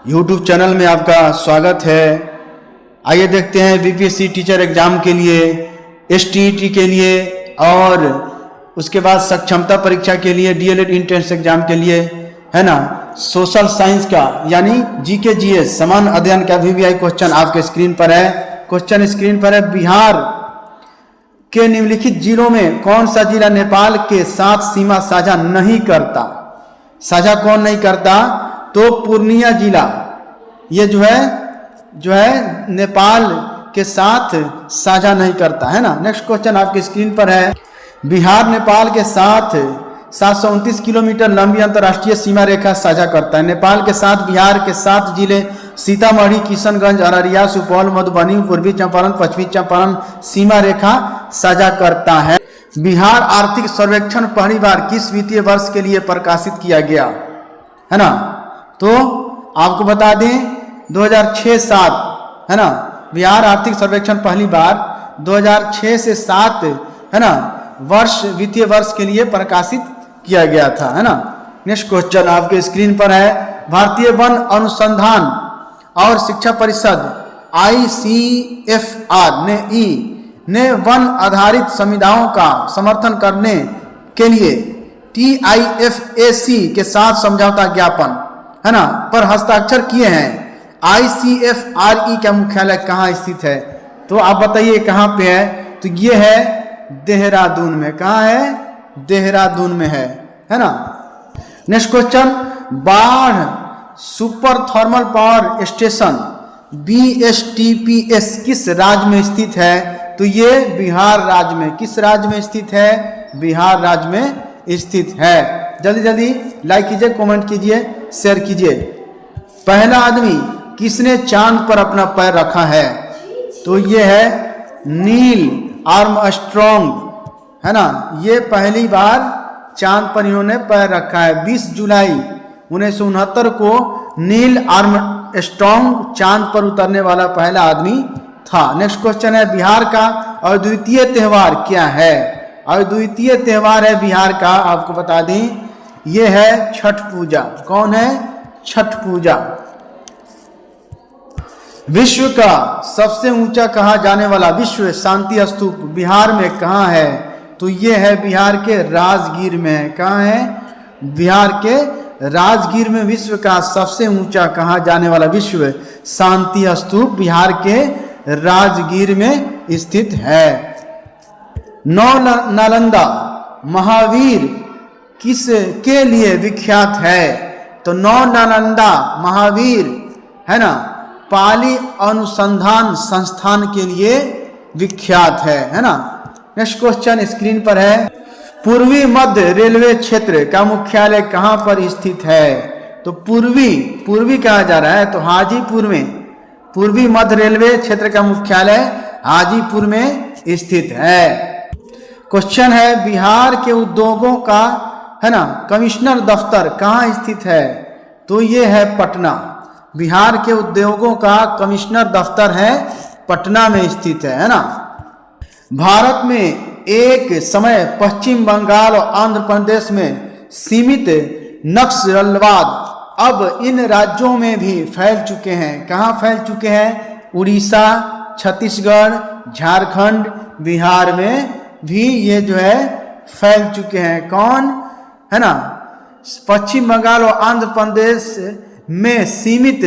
YouTube channel में आपका स्वागत है। आइए देखते हैं बीपीएससी टीचर एग्जाम के लिए, एसटीईटी के लिए और उसके बाद सक्षमता परीक्षा के लिए, डीएलएड एंट्रेंस एग्जाम के लिए, है ना, सोशल साइंस का यानी जीके जीएस सामान्य अध्ययन का वीवीआई क्वेश्चन आपके स्क्रीन पर है। क्वेश्चन स्क्रीन पर है, बिहार के निम्नलिखित जिलों में कौन सा जिला नेपाल के साथ सीमा साझा नहीं करता? साझा कौन नहीं करता? तो पूर्णिया जिला, ये जो है नेपाल के साथ साझा नहीं करता, है ना। नेक्स्ट क्वेश्चन आपके स्क्रीन पर है, बिहार नेपाल के साथ 729 किलोमीटर लंबी अंतर्राष्ट्रीय सीमा रेखा साझा करता है। नेपाल के साथ बिहार के 7 जिले सीतामढ़ी, किशनगंज, अररिया, सुपौल, मधुबनी, पूर्वी चंपारण, पश्चिमी चंपारण सीमा रेखा साझा करता है। बिहार आर्थिक सर्वेक्षण पहली बार किस वित्तीय वर्ष के लिए प्रकाशित किया गया, है ना? तो आपको बता दें 2006-7, है ना। बिहार आर्थिक सर्वेक्षण पहली बार 2006 से 7, है ना, वित्तीय वर्ष के लिए प्रकाशित किया गया था, है ना। नेक्स्ट क्वेश्चन आपके स्क्रीन पर है, भारतीय वन अनुसंधान और शिक्षा परिषद ICFR ने वन आधारित सुविधाओं का समर्थन करने के लिए TIFAC के साथ समझौता ज्ञापन, है ना, पर हस्ताक्षर किए हैं। ICFRE का मुख्यालय कहाँ स्थित है? तो आप बताइए कहाँ पे है? तो ये है देहरादून में। कहाँ है? देहरादून में है ना। नेक्स्ट क्वेश्चन, बाढ़ super thermal power station BSTPS किस राज्य में स्थित है? तो ये बिहार राज्य में। किस राज्य में स्थित है? बिहार राज्य में स्थित है। जल्दी जल्दी लाइक कीजिए, कमेंट कीजिए, शेयर कीजिए। पहला आदमी किसने चांद पर अपना पैर रखा है? तो ये है नील आर्मस्ट्रॉन्ग, है ना। ये पहली बार चांद पर इन्होंने पैर रखा है। 20 जुलाई 1969 को नील आर्मस्ट्रॉन्ग चांद पर उतरने वाला पहला आदमी था। नेक्स्ट क्वेश्चन है, बिहार का अद्वितीय त्यौहार क्या है? अद्वितीय त्यौहार है बिहार का, आपको बता दें, ये है छठ पूजा। कौन है? छठ पूजा। विश्व का सबसे ऊंचा कहा जाने वाला विश्व शांति स्तूप बिहार में कहाँ है? तो ये है बिहार के राजगीर में। कहाँ है? बिहार के राजगीर में विश्व का सबसे ऊंचा कहा जाने वाला विश्व शांति स्तूप बिहार के राजगीर में स्थित है। नौ नालंदा महावीर किस के लिए विख्यात है? तो नौ नालंदा महावीर, है ना, पाली अनुसंधान संस्थान के लिए विख्यात है ना। नेक्स्ट क्वेश्चन स्क्रीन पर है, पूर्वी मध्य रेलवे क्षेत्र का मुख्यालय कहां पर स्थित है? तो पूर्वी कहा जा रहा है, तो हाजीपुर में। पूर्वी मध्य रेलवे क्षेत्र का मुख्यालय हाजीपुर में स्थित है। क्वेश्चन है, बिहार के उद्योगों का, है ना, कमिश्नर दफ्तर कहाँ स्थित है? तो ये है पटना। बिहार के उद्योगों का कमिश्नर दफ्तर है पटना में स्थित है ना। भारत में एक समय पश्चिम बंगाल और आंध्र प्रदेश में सीमित नक्सलवाद अब इन राज्यों में भी फैल चुके हैं। कहाँ फैल चुके हैं? उड़ीसा, छत्तीसगढ़, झारखंड, बिहार में भी ये जो है फैल चुके हैं। कौन? है ना, पश्चिम बंगाल और आंध्र प्रदेश में सीमित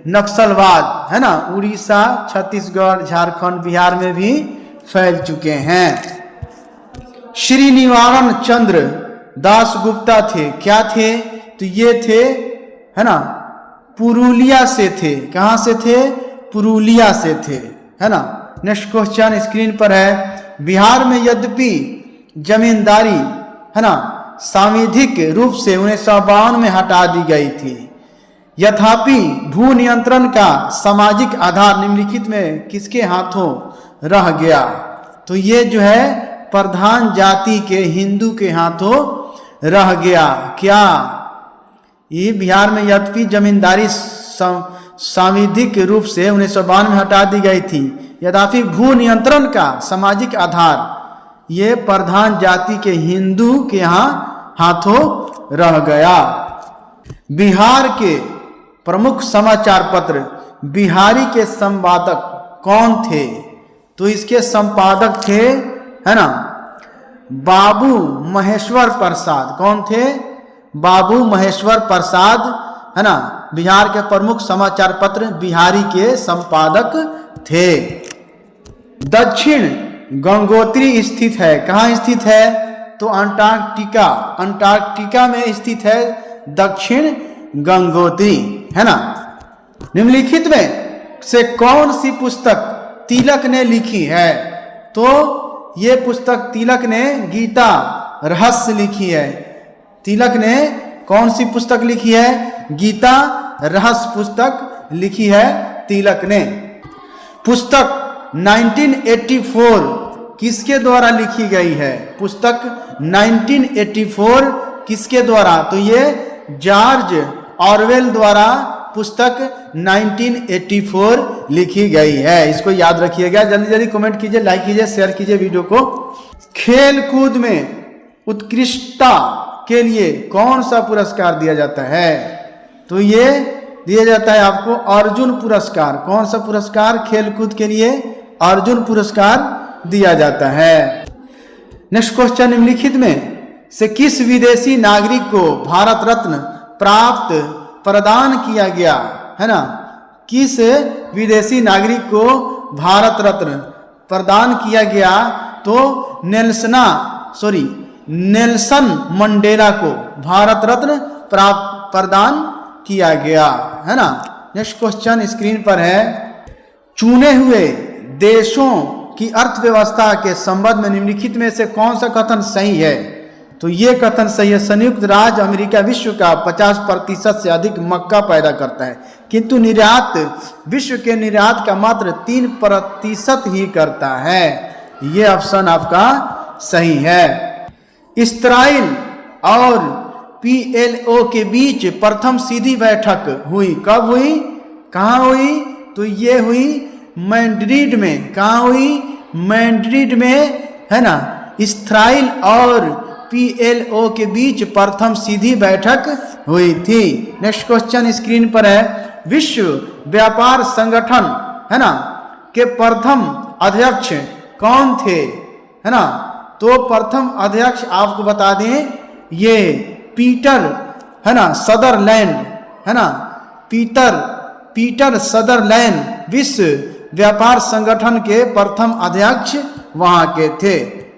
नक्सलवाद, है ना, उड़ीसा, छत्तीसगढ़, झारखंड, बिहार में भी फैल चुके हैं। श्रीनिवारण चंद्र दासगुप्ता थे। क्या थे? तो ये थे, है ना, पुरुलिया से थे। कहाँ से थे? पुरुलिया से थे, है ना। नेक्स्ट क्वेश्चन स्क्रीन पर है, बिहार में यद्यपि जमींदारी, है ना, सांविधिक रूप से 1952 में हटा दी गई थी, यथापि भू नियंत्रण का सामाजिक आधार निम्नलिखित में किसके हाथों रह गया? तो ये जो है प्रधान जाति के हिंदू के हाथों रह गया। क्या? ये बिहार में यद्यपि जमींदारी सांविधिक रूप से 1952 में हटा दी गई थी, यद्यपि भू नियंत्रण का सामाजिक आधार ये प्रधान जाति के हिंदू के यहाँ हाथों रह गया। बिहार के प्रमुख समाचार पत्र बिहारी के संपादक कौन थे? तो इसके संपादक थे, है ना, बाबू महेश्वर प्रसाद। कौन थे? बाबू महेश्वर प्रसाद, है ना, बिहार के प्रमुख समाचार पत्र बिहारी के संपादक थे। दक्षिण गंगोत्री स्थित है। कहाँ स्थित है? तो अंटार्कटिका, अंटार्कटिका में स्थित है दक्षिण गंगोत्री, है ना। निम्नलिखित में से कौन सी पुस्तक तिलक ने लिखी है? तो ये पुस्तक तिलक ने गीता रहस्य लिखी है। तिलक ने कौन सी पुस्तक लिखी है? गीता रहस्य पुस्तक लिखी है तिलक ने। पुस्तक 1984 किसके द्वारा लिखी गई है? पुस्तक 1984 किसके द्वारा? तो ये जॉर्ज ऑरवेल द्वारा पुस्तक 1984 लिखी गई है। इसको याद रखिएगा। जल्दी जल्दी कमेंट कीजिए, लाइक कीजिए, शेयर कीजिए वीडियो को। खेल कूद में उत्कृष्टता के लिए कौन सा पुरस्कार दिया जाता है? तो ये दिया जाता है आपको अर्जुन पुरस्कार। कौन सा पुरस्कार? खेल कूद के लिए अर्जुन पुरस्कार दिया जाता है। नेक्स्ट क्वेश्चन, निम्नलिखित में से किस विदेशी नागरिक को भारत रत्न प्राप्त प्रदान किया गया? है ना, किस विदेशी नागरिक को भारत रत्न प्रदान किया गया? तो नेल्सन मंडेला को भारत रत्न प्रदान किया गया, है ना। नेक्स्ट क्वेश्चन स्क्रीन पर है, चुने हुए देशों की अर्थव्यवस्था के संबंध में निम्नलिखित में से कौन सा कथन सही है? तो ये कथन सही है। संयुक्त राज्य अमेरिका विश्व का 50% से अधिक मक्का पैदा करता है, किंतु निर्यात विश्व के निर्यात का मात्र 3% ही करता है। ये ऑप्शन आपका सही है। इस्राइल और PLO के बीच प्रथम सीधी बैठक हुई। कब हुई? कहाँ हुई? तो ये हुई मैड्रिड में। कहाँ हुई? मैड्रिड में, है ना। इस्राइल और PLO के बीच प्रथम सीधी बैठक हुई थी। नेक्स्ट क्वेश्चन स्क्रीन पर है, विश्व व्यापार संगठन, है ना, के प्रथम अध्यक्ष कौन थे? है ना, तो प्रथम अध्यक्ष आपको बता दें, ये पीटर, है ना, सदरलैंड, है ना, पीटर सदरलैंड विश्व व्यापार संगठन के प्रथम अध्यक्ष वहां के थे,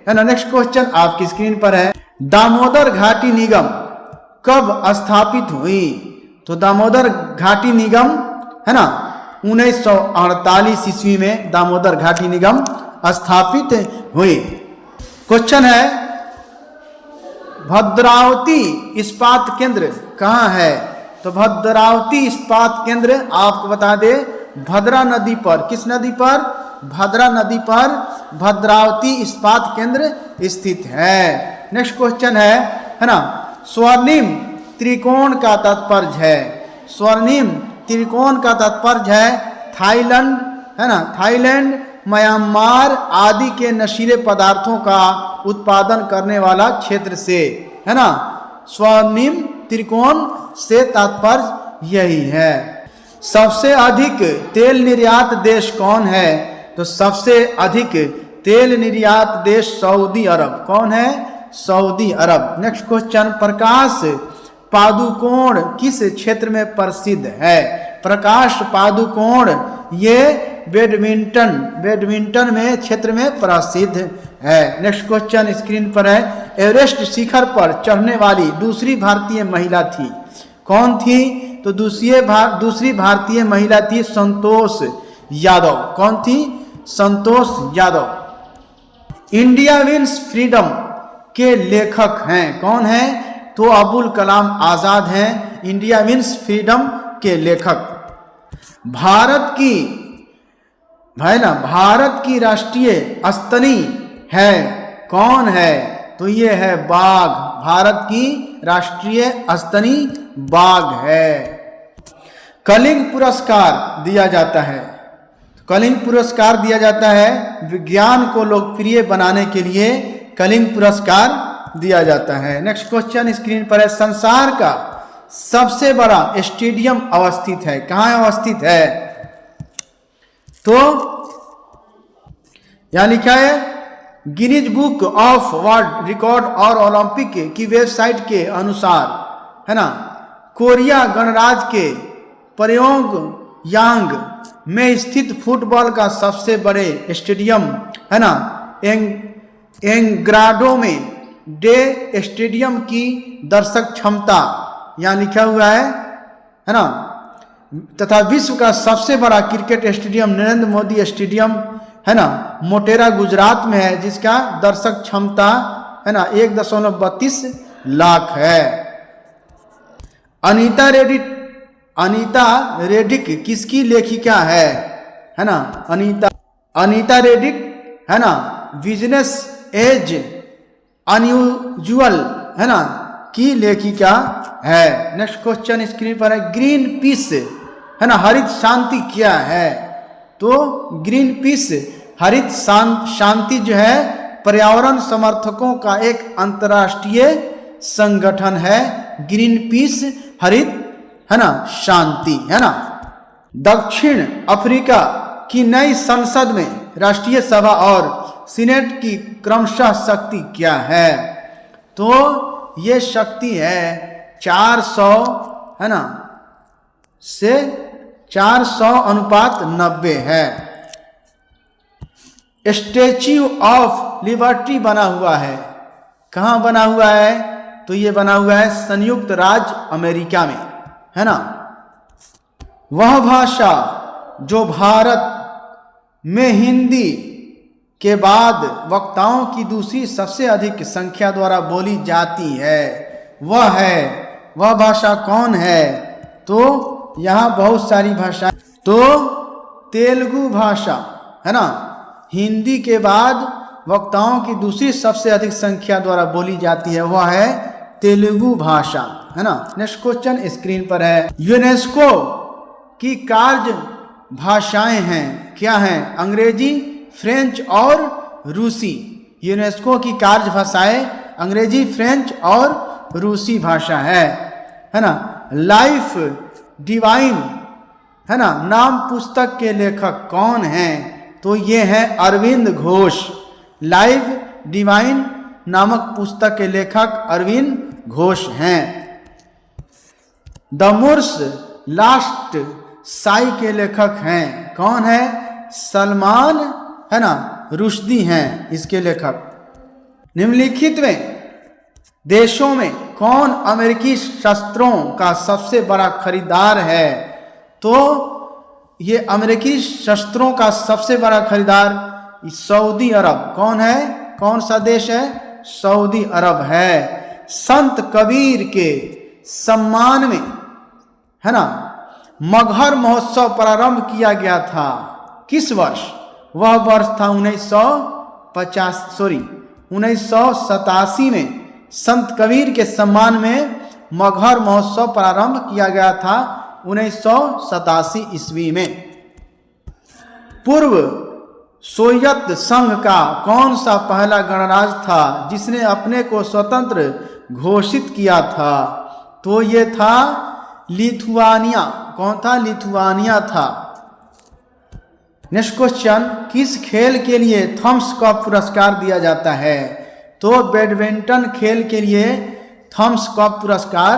है ना। नेक्स्ट क्वेश्चन आपकी स्क्रीन पर है, दामोदर घाटी निगम कब स्थापित हुई? तो दामोदर घाटी निगम, है ना, 1948 ईस्वी में दामोदर घाटी निगम स्थापित हुई। क्वेश्चन है, भद्रावती इस्पात केंद्र कहाँ है? तो भद्रावती इस्पात केंद्र आपको बता दे भद्रा नदी पर। किस नदी पर? भद्रा नदी पर भद्रावती इस्पात केंद्र स्थित है। नेक्स्ट क्वेश्चन है ना, स्वर्णिम त्रिकोण का तात्पर्य है। स्वर्णिम त्रिकोण का तात्पर्य है थाईलैंड, है ना, थाईलैंड, म्यांमार आदि के नशीले पदार्थों का उत्पादन करने वाला क्षेत्र से, है ना। स्वर्णिम त्रिकोण से तात्पर्य यही है। सबसे अधिक तेल निर्यात देश कौन है? तो सबसे अधिक तेल निर्यात देश सऊदी अरब। कौन है? सऊदी अरब। नेक्स्ट क्वेश्चन, प्रकाश पादुकोण किस क्षेत्र में प्रसिद्ध है? प्रकाश पादुकोण ये बैडमिंटन में क्षेत्र में प्रसिद्ध है। नेक्स्ट क्वेश्चन स्क्रीन पर है, एवरेस्ट शिखर पर चढ़ने वाली दूसरी भारतीय महिला थी। कौन थी? तो दूसरी भारतीय महिला थी संतोष यादव। कौन थी? Santosh Yadav. India wins freedom के लेखक हैं। कौन है? तो अबुल कलाम आजाद हैं इंडिया विंस फ्रीडम के लेखक। भारत की राष्ट्रीय स्तनी है। कौन है? तो ये है बाघ। भारत की राष्ट्रीय स्तनी बाघ है। कलिंग पुरस्कार दिया जाता है। कलिंग पुरस्कार दिया जाता है विज्ञान को लोकप्रिय बनाने के लिए कलिंग पुरस्कार दिया जाता है। नेक्स्ट क्वेश्चन स्क्रीन पर है, संसार का सबसे बड़ा स्टेडियम अवस्थित है? कहाँ अवस्थित है? तो यहां लिखा है Guinness book of world record और ओलंपिक की वेबसाइट के अनुसार, है ना, कोरिया गणराज्य के प्योंगयांग में स्थित फुटबॉल का सबसे बड़े स्टेडियम, है ना, एंग्राडो में डे स्टेडियम की दर्शक क्षमता, यहाँ लिखा हुआ है ना, तथा विश्व का सबसे बड़ा cricket stadium Narendra Modi stadium, है ना, मोटेरा गुजरात में है, जिसका दर्शक क्षमता, है ना, 1.32 लाख है। अनीता रेडिक किसकी लेखिका है ना? अनीता रेडिक, है ना, बिजनेस एज अनयूजुअल, है ना, की लेखिका है। नेक्स्ट क्वेश्चन स्क्रीन पर है ग्रीन पीस, है ना, हरित शांति क्या है? तो ग्रीन पीस हरित शांति जो है पर्यावरण समर्थकों का एक अंतर्राष्ट्रीय संगठन है। ग्रीन पीस हरित, है ना, शांति, है ना। दक्षिण अफ्रीका की नई संसद में राष्ट्रीय सभा और सीनेट की क्रमशः शक्ति क्या है? तो ये शक्ति है 400, है ना, से 400:90 है। स्टैच्यू ऑफ लिबर्टी बना हुआ है, कहाँ बना हुआ है? तो ये बना हुआ है संयुक्त राज्य अमेरिका में, है ना। वह भाषा जो भारत में हिंदी के बाद वक्ताओं की दूसरी सबसे अधिक संख्या द्वारा बोली जाती है, वह भाषा कौन है? तो यहाँ बहुत सारी भाषा, तो तेलुगु भाषा, है ना, हिंदी के बाद वक्ताओं की दूसरी सबसे अधिक संख्या द्वारा बोली जाती है, वह है तेलुगु भाषा, है ना। नेक्स्ट क्वेश्चन स्क्रीन पर है यूनेस्को की कार्य भाषाएं हैं, क्या हैं? अंग्रेजी, फ्रेंच और रूसी। यूनेस्को की कार्य भाषाएं अंग्रेजी, फ्रेंच और रूसी भाषा है ना। लाइफ डिवाइन, है ना, नाम पुस्तक के लेखक कौन हैं? तो ये है अरविंद घोष। लाइफ डिवाइन नामक पुस्तक के लेखक अरविंद घोष हैं। द मुर्स लास्ट साई के लेखक हैं, कौन है? सलमान, है ना, रुश्दी हैं इसके लेखक। निम्नलिखित में देशों में कौन अमेरिकी शस्त्रों का सबसे बड़ा खरीदार है? तो ये अमेरिकी शस्त्रों का सबसे बड़ा खरीदार सऊदी अरब, कौन है? कौन सा देश है? सऊदी अरब है। संत कबीर के सम्मान में, है ना, मगहर महोत्सव प्रारंभ किया गया था किस वर्ष? वह वर्ष था 1987 में संत कबीर के सम्मान में मगहर महोत्सव प्रारंभ किया गया था 1987 ईस्वी में। पूर्व सोवियत संघ का कौन सा पहला गणराज्य था जिसने अपने को स्वतंत्र घोषित किया था? तो ये था लिथुआनिया। कौन था? लिथुआनिया था। नेक्स्ट क्वेश्चन, किस खेल के लिए थॉमस कप पुरस्कार दिया जाता है? तो बैडमिंटन खेल के लिए थॉमस कप पुरस्कार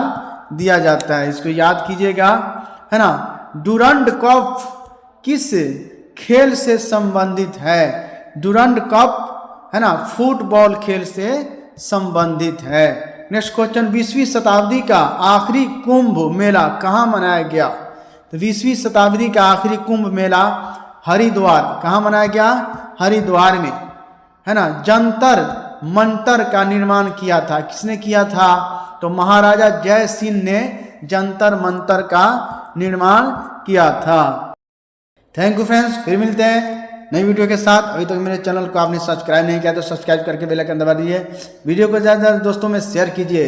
दिया जाता है, इसको याद कीजिएगा, है ना। डुरंड कप किस खेल से संबंधित है? डुरंड कप, है ना, फुटबॉल खेल से संबंधित है। नेक्स्ट क्वेश्चन, 20वीं शताब्दी का आखिरी कुंभ मेला कहाँ मनाया गया? तो 20वीं शताब्दी का आखिरी कुंभ मेला हरिद्वार, कहाँ मनाया गया? हरिद्वार में, है ना। जंतर मंतर का निर्माण किया था, किसने किया था? तो महाराजा जय सिंह ने जंतर मंतर का निर्माण किया था। थैंक यू फ्रेंड्स, फिर मिलते हैं नई वीडियो के साथ। अभी तक मेरे चैनल को आपने सब्सक्राइब नहीं किया तो सब्सक्राइब करके बेल आइकन दबा दीजिए। वीडियो को ज़्यादा से ज़्यादा दोस्तों में शेयर कीजिए।